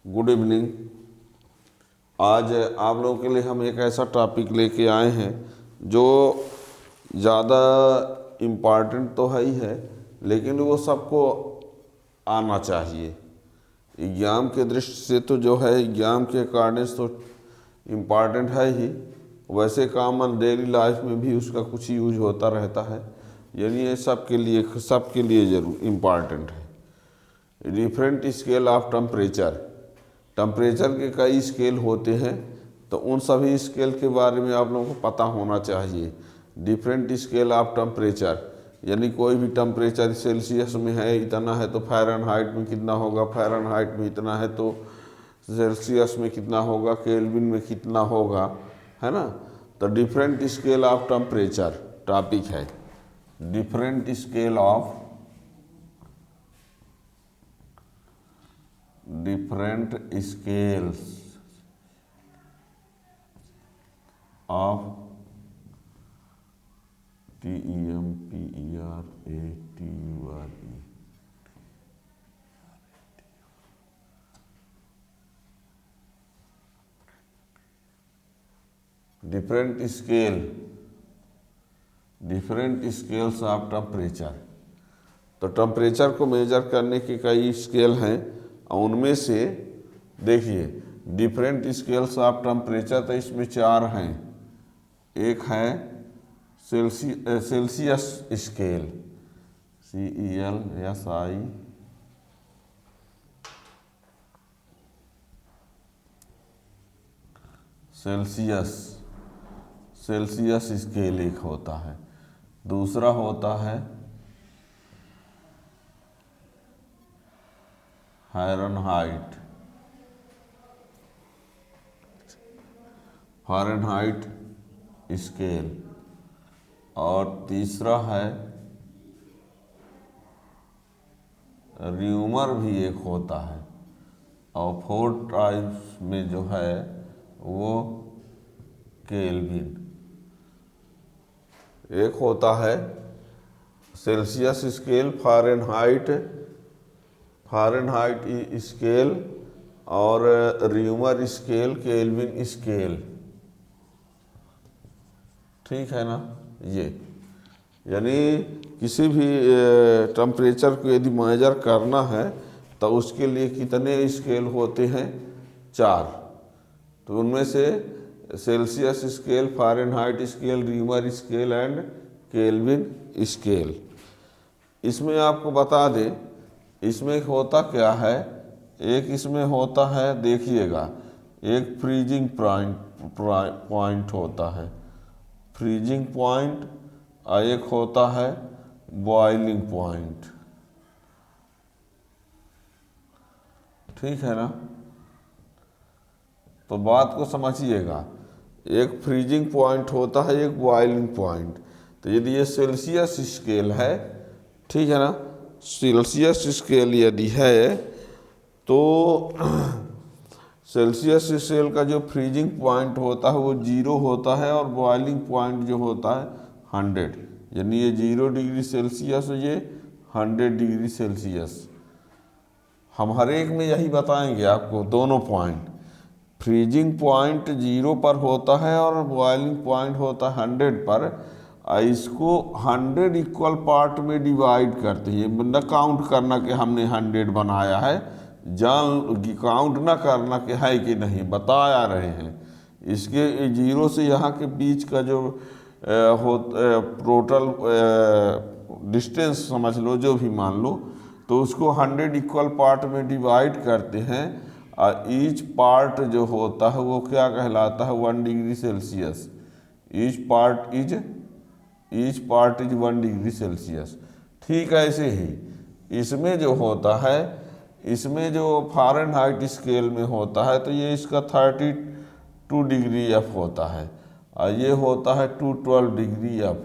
Good evening. आज आप लोगों के लिए हम एक ऐसा टॉपिक लेके आए हैं जो ज़्यादा इम्पॉर्टेंट तो है ही है, लेकिन वो सबको आना चाहिए। एग्ज़ाम के दृष्टि से तो जो है एग्ज़ाम के अकॉर्डिंग तो इम्पॉर्टेंट है ही, वैसे कॉमन डेली लाइफ में भी उसका कुछ यूज होता रहता है, यानी ये सबके लिए जरूर इम्पॉर्टेंट है। डिफरेंट स्केल ऑफ टेम्परेचर के कई स्केल होते हैं, तो उन सभी स्केल के बारे में आप लोगों को पता होना चाहिए। डिफरेंट स्केल ऑफ टेम्परेचर यानी कोई भी टेम्परेचर सेल्सियस में है इतना है तो फ़ारेनहाइट में कितना होगा, फ़ारेनहाइट में इतना है तो सेल्सियस में कितना होगा, केल्विन में कितना होगा, है ना। तो different scale of temperature topic है। Different scale of different scales of temperature different scales of temperature. तो टेम्परेचर को मेजर करने के कई स्केल हैं, उनमें से देखिए डिफरेंट स्केल्स ऑफ टेम्परेचर, तो इसमें 4 हैं। एक है Celsius scale, CELSI, Celsius scale एक होता है। दूसरा होता है फ़ारेनहाइट स्केल, और तीसरा है र्यूमर भी एक होता है, और 4 टाइप्स में जो है वो केल्विन। एक होता है सेल्सियस स्केल, फ़ारेनहाइट स्केल, और र्यूमर स्केल, केल्विन स्केल। ठीक है ना। ये यानी किसी भी टेम्परेचर को यदि मेजर करना है तो उसके लिए कितने स्केल होते हैं? 4। तो उनमें से Celsius scale, Fahrenheit scale, rumour scale and kelvin scale. इसमें आपको बता दें, इसमें होता क्या है। एक इसमें होता है, देखिएगा, एक फ्रीजिंग पॉइंट होता है, फ्रीजिंग पॉइंट, और एक होता है बॉइलिंग पॉइंट। ठीक है ना। तो बात को समझिएगा, एक फ्रीजिंग पॉइंट होता है, एक बॉइलिंग पॉइंट। तो यदि ये सेल्सियस स्केल है, ठीक है ना, सेल्सियस स्केल यदि है तो सेल्सियस स्केल का जो फ्रीजिंग पॉइंट होता है वो 0 होता है, और बॉइलिंग पॉइंट जो होता है 100। यानी ये 0 डिग्री सेल्सियस, ये 100 डिग्री सेल्सियस। हम हर एक में यही बताएंगे आपको, दोनों पॉइंट। फ्रीजिंग पॉइंट 0 पर होता है और बॉइलिंग पॉइंट होता है 100 पर। इसको 100 इक्वल पार्ट में डिवाइड करते हैं। न काउंट करना कि हमने 100 बनाया है, जान काउंट ना करना कि है कि नहीं, बताया रहे हैं। इसके 0 से यहाँ के बीच का जो टोटल डिस्टेंस समझ लो, जो भी मान लो, तो उसको 100 इक्वल पार्ट में डिवाइड करते हैं। और ईच पार्ट जो होता है वो क्या कहलाता है? 1 degree Celsius. Each part is 1 degree Celsius. ठीक ऐसे ही इसमें जो होता है, इसमें जो फ़ारेनहाइट स्केल में होता है, तो ये इसका 32 डिग्री F होता है, और ये होता है 212 डिग्री F।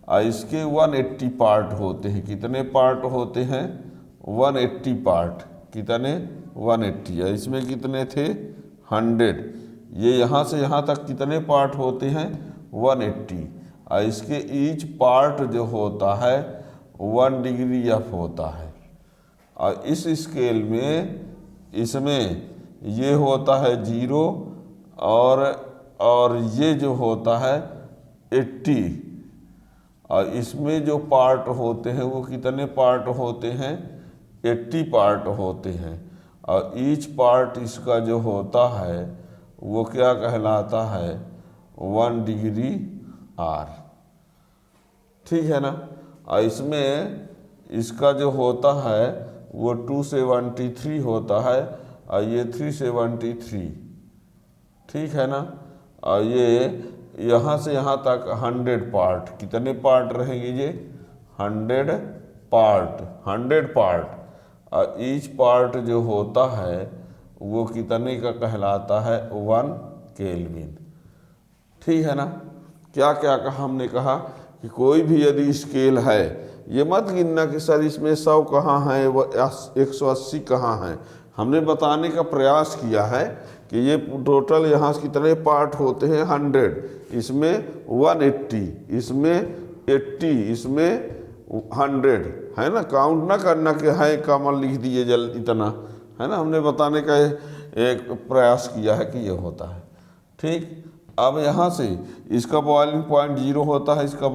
और इसके 180 पार्ट होते हैं। कितने पार्ट होते हैं? 180 पार्ट। कितने? 180। और इसमें कितने थे? 100। ये यहाँ से यहाँ तक कितने पार्ट होते हैं? 180। और इसके ईच पार्ट जो होता है 1 डिग्री F होता है। और इस स्केल में इसमें ये होता है 0 और ये जो होता है 80। और इसमें जो पार्ट होते हैं वो कितने पार्ट होते हैं? 80 पार्ट होते हैं। और ईच पार्ट इसका जो होता है वो क्या कहलाता है? 1 डिग्री आर। ठीक है ना। और इसमें इसका जो होता है वो 273 होता है और ये 373। ठीक है ना। और ये यहाँ से यहाँ तक 100 पार्ट। कितने पार्ट रहेंगे ये? 100 पार्ट। 100 पार्ट। और ईच पार्ट जो होता है वो कितने का कहलाता है? 1 केल्विन। ठीक है ना। क्या क्या कहा हमने? कहा कि कोई भी यदि स्केल है, ये मत गिनना कि सर इसमें 100 कहाँ है, वो 180 कहाँ है। हमने बताने का प्रयास किया है कि ये टोटल यहाँ से कितने पार्ट होते हैं? 100। इसमें 180, इसमें 80, इसमें 100 है ना। काउंट ना करना कि है कॉमन लिख दिए जल इतना, है ना। हमने बताने का एक प्रयास किया है कि ये होता है। ठीक। अब यहाँ से इसका बॉइलिंग पॉइंट 0 होता है, इसका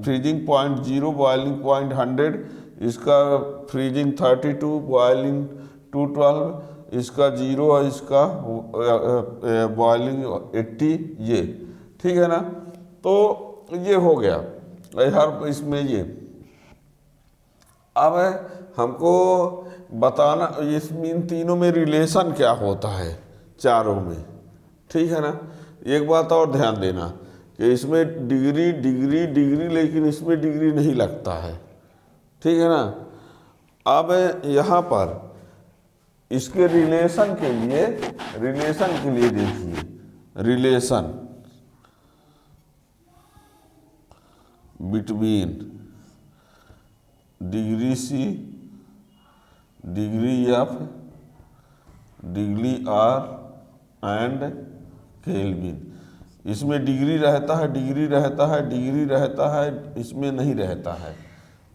फ्रीजिंग पॉइंट 0, बॉइलिंग पॉइंट 100, इसका फ्रीजिंग 32, बॉइलिंग 212, इसका 0 और इसका बॉइलिंग 80 ये। ठीक है ना। तो ये हो गया हर इसमें ये। अब हमको बताना इन तीनों में रिलेशन क्या होता है, चारों में। ठीक है ना। एक बात और ध्यान देना कि इसमें डिग्री डिग्री डिग्री, लेकिन इसमें डिग्री नहीं लगता है। ठीक है ना। अब यहाँ पर इसके रिलेशन के लिए देखिए, relation between degree C, degree F, degree R and kelvin. इसमें डिग्री रहता है, डिग्री रहता है, डिग्री रहता है, इसमें नहीं रहता है।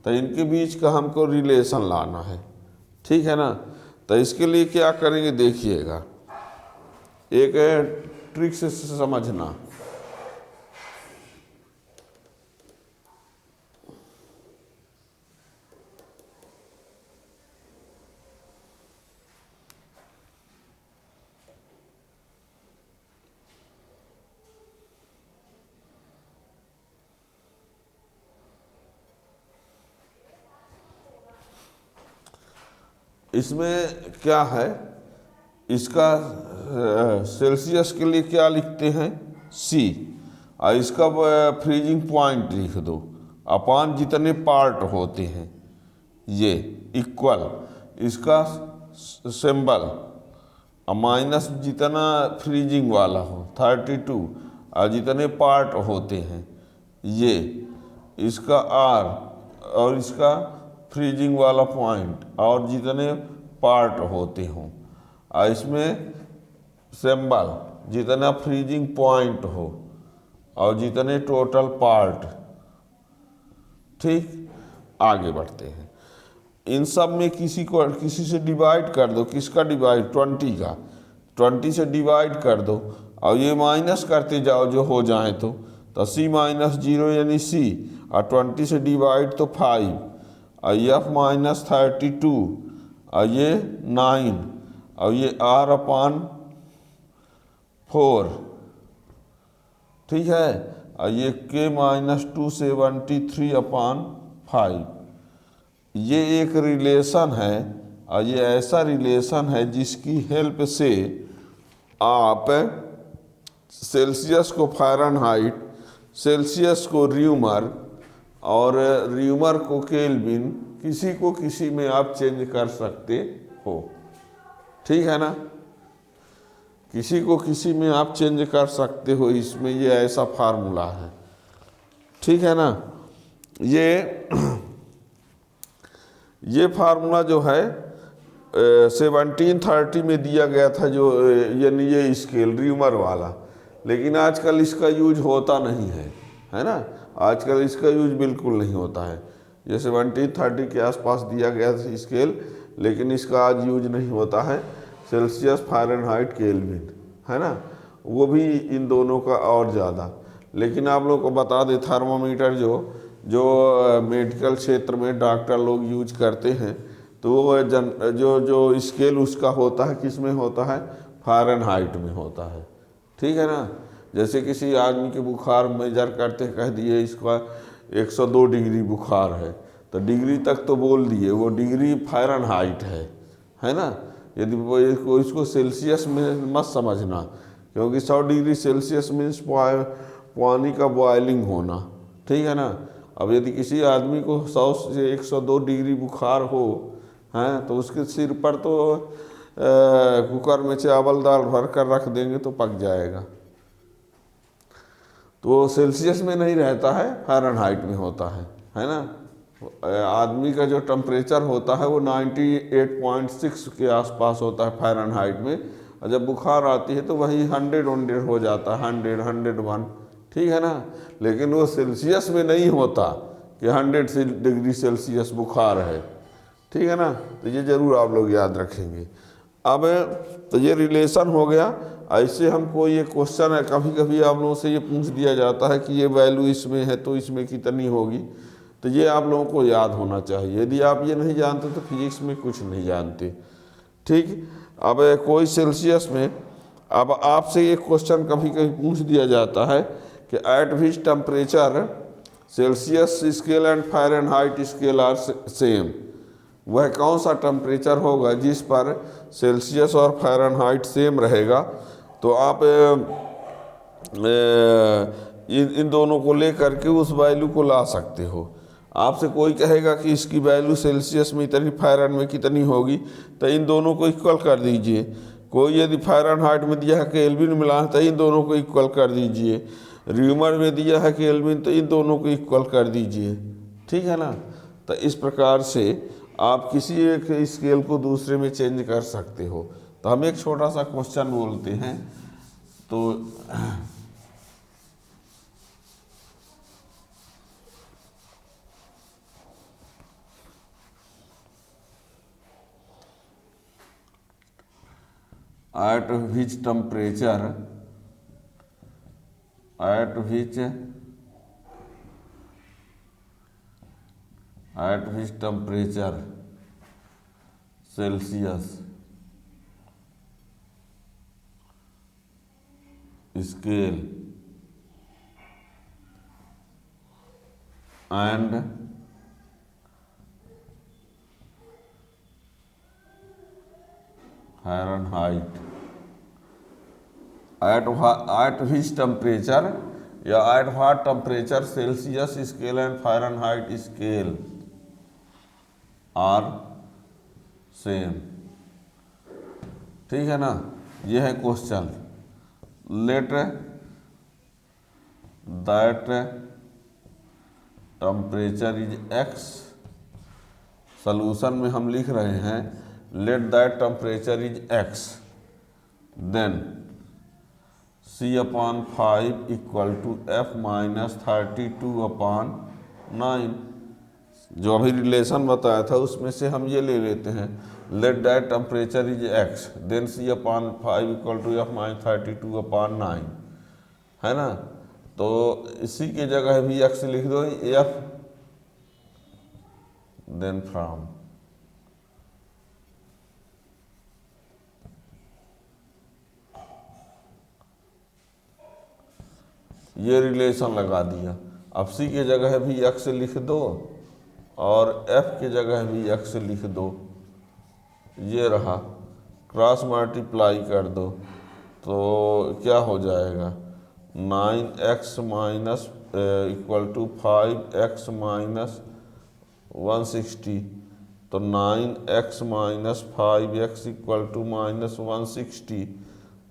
तो इनके बीच का हमको रिलेशन लाना है। ठीक है ना। तो इसके लिए क्या करेंगे देखिएगा, एक ट्रिक से समझना। इसमें क्या है, इसका सेल्सियस के लिए क्या लिखते हैं? C। और इसका फ्रीजिंग पॉइंट लिख दो अपान जितने पार्ट होते हैं ये इक्वल, इसका सिंबल माइनस जितना फ्रीजिंग वाला हो 32 और जितने पार्ट होते हैं ये, इसका R और इसका फ्रीजिंग वाला पॉइंट और जितने पार्ट होते हों, और इसमें सिंबल जितना फ्रीजिंग पॉइंट हो और जितने टोटल पार्ट। ठीक। आगे बढ़ते हैं। इन सब में किसी से डिवाइड कर दो। किसका डिवाइड? 20 का। 20 से डिवाइड कर दो और ये माइनस करते जाओ जो हो जाए तो C माइनस 0 यानी C, और 20 से डिवाइड तो 5, और F माइनस 32, और ये 9, और ये R अपान 4। ठीक है। और ये K माइनस 273 अपान 5। ये एक रिलेशन है, और ये ऐसा रिलेशन है जिसकी हेल्प से आप सेल्सियस को फ़ारेनहाइट, सेल्सियस को र्यूमर और र्यूमर को केल्विन, किसी को किसी में आप चेंज कर सकते हो। ठीक है ना। किसी को किसी में आप चेंज कर सकते हो। इसमें ये ऐसा फार्मूला है। ठीक है ना। ये फार्मूला जो है 1730 में दिया गया था, जो यानी ये स्केल र्यूमर वाला, लेकिन आजकल इसका यूज होता नहीं है ना। आजकल इसका यूज बिल्कुल नहीं होता है। ये 1730 के आसपास दिया गया था स्केल, लेकिन इसका आज यूज नहीं होता है। सेल्सियस, फ़ारेनहाइट, केल्विन, है ना, वो भी इन दोनों का और ज़्यादा। लेकिन आप लोग को बता दें, थर्मामीटर जो मेडिकल क्षेत्र में डॉक्टर लोग यूज करते हैं, तो वो जो स्केल उसका होता है, किस में होता है, फ़ारेनहाइट में होता है, ठीक है ना। जैसे किसी आदमी के बुखार मेजर करते कह दिए इसका 102 डिग्री बुखार है, तो डिग्री तक तो बोल दिए, वो डिग्री फ़ारेनहाइट है ना। यदि वो इसको सेल्सियस में मत समझना, क्योंकि 100 डिग्री सेल्सियस मीन्स पानी का बॉयलिंग होना, ठीक है ना। अब यदि किसी आदमी को 100 से 102 डिग्री बुखार हो, हैं, तो उसके सिर पर तो कुकर में चावल दाल भर कर रख देंगे तो पक जाएगा। तो सेल्सियस में नहीं रहता है, फ़ारेनहाइट में होता है ना। आदमी का जो टेम्परेचर होता है वो 98.6 के आसपास होता है फ़ारेनहाइट में, और जब बुखार आती है तो वही 100 हो जाता है, 100, 101, ठीक है ना। लेकिन वो सेल्सियस में नहीं होता कि 100 डिग्री सेल्सियस बुखार है, ठीक है ना। तो ये ज़रूर आप लोग याद रखेंगे। अब तो ये रिलेशन हो गया। ऐसे हम कोई ये क्वेश्चन है, कभी कभी आप लोगों से ये पूछ दिया जाता है कि ये वैल्यू इसमें है तो इसमें कितनी होगी, तो ये आप लोगों को याद होना चाहिए। यदि आप ये नहीं जानते तो फिजिक्स में कुछ नहीं जानते, ठीक। अब कोई सेल्सियस में, अब आपसे ये क्वेश्चन कभी कभी पूछ दिया जाता है कि at which temperature Celsius scale and Fahrenheit scale are same, वह कौन सा टेम्परेचर होगा जिस पर सेल्सियस और फ़ारेनहाइट सेम रहेगा। तो आप इन दोनों को ले करके उस वैल्यू को ला सकते हो। आपसे कोई कहेगा कि इसकी वैल्यू सेल्सियस में इतनी, फ़ारेनहाइट में कितनी होगी, तो इन दोनों को इक्वल कर दीजिए। कोई यदि फ़ारेनहाइट में दिया है केल्विन मिला है तो इन दोनों को इक्वल कर दीजिए। र्यूमर में दिया है केल्विन तो इन दोनों को इक्वल कर दीजिए, ठीक है ना। तो इस प्रकार से आप किसी एक स्केल को दूसरे में चेंज कर सकते हो। तो हम एक छोटा सा क्वेश्चन बोलते हैं। तो at which temperature Celsius scale and Fahrenheit at which temperature या at what temperature Celsius scale and Fahrenheit scale are same, ठीक है ना। ये है question. Let that temperature is x, solution में हम लिख रहे हैं let that temperature is x, then C/5 equal to F minus 32/9। जो अभी रिलेशन बताया था उसमें से हम ये ले लेते हैं, let that temperature is x, then C/5 equal to F minus 32/9, है ना। तो इसी की जगह भी एक्स लिख दो, F देन फ्रॉम, ये रिलेशन लगा दिया। अब C की जगह भी एक्स लिख दो और F की जगह भी एक्स लिख दो, ये रहा, क्रॉस मल्टीप्लाई कर दो तो क्या हो जाएगा, 9x minus equal to 5x minus 160। तो 9x minus 5x equal to minus 160,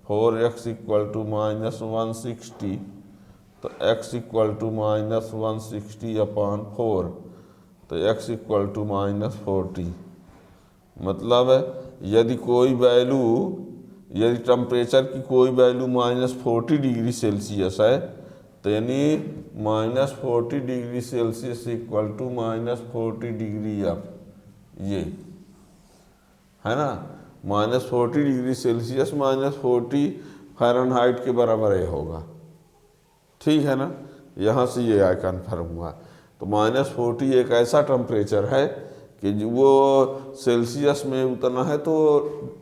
4x equal to minus 160, तो x इक्वल टू माइनस 160/4, तो x इक्वल टू माइनस 40। मतलब यदि कोई वैल्यू, यदि टेम्परेचर की कोई वैल्यू माइनस 40 डिग्री सेल्सियस है, तो यानी minus 40 degree Celsius equal to minus 40 degree F, ये है ना। -40 डिग्री सेल्सियस -40 फ़ारेनहाइट के बराबर ये होगा। ठीक है ना, यहाँ से ये आया कन्फर्म हुआ। तो -40 एक ऐसा टेम्परेचर है कि वो सेल्सियस में उतना है तो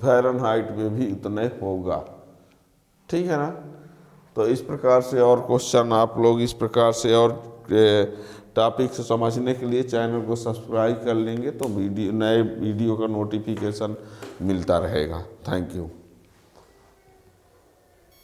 फ़ारेनहाइट में भी उतना ही होगा। ठीक है ना। तो इस प्रकार से और क्वेश्चन आप लोग इस प्रकार से और टॉपिक से समझने के लिए चैनल को सब्सक्राइब कर लेंगे तो नए वीडियो का नोटिफिकेशन मिलता रहेगा। Thank you.